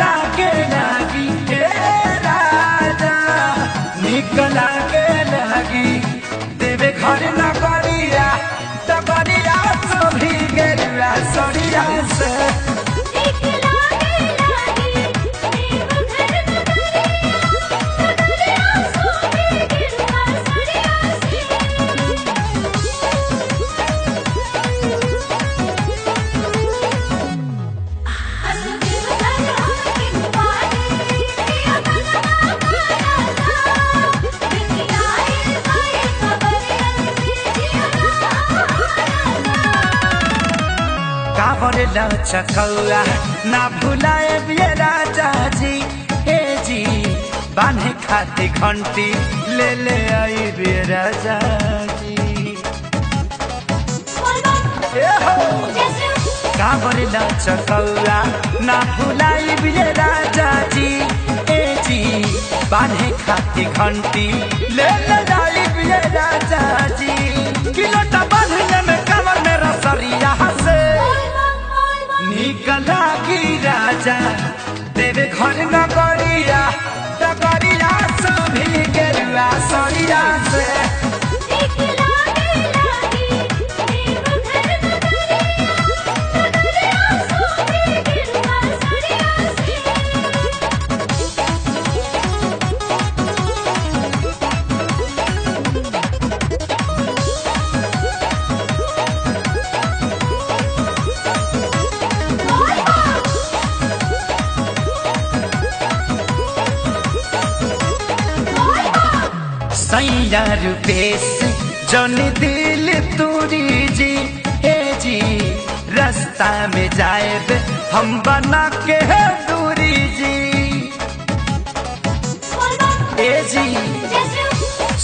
लागे लागी हे राजा निक लागे लागी देवे घर नगरिया डगरिया सभी गेरुआ सरिया से चकौआ ना भुलाए बिये राजा जी हे जी बांधे खाती घंटी ले ले आई बिये राजा जी कांवरिया चकौआ ना भुलाए बिये राजा जी हे जी बांधे खाती घंटी ले ले आई बिये राजा जी किलोटा बांधने में कमर में रसरिया से निकला की राजा देवे घर नगरिया डगरिया सभी गेरुआ सरिया से सैया रुपेश जन दिल तूरी जी हे जी रास्ता में जाए हम बना के है दूरी जी हे जी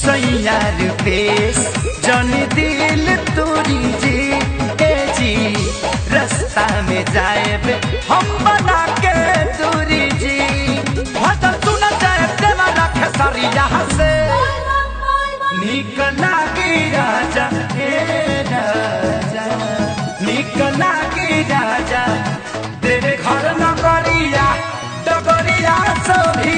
सैया रुपेश जन दिल तूरी जी हे जी रास्ता में जाए हम बना के दूरी जी भजन सुन जाए देवा रखे सरिया से निक लागी राजा हे राजा निक लागी राजा तेरे घर नगरिया डगरिया सभी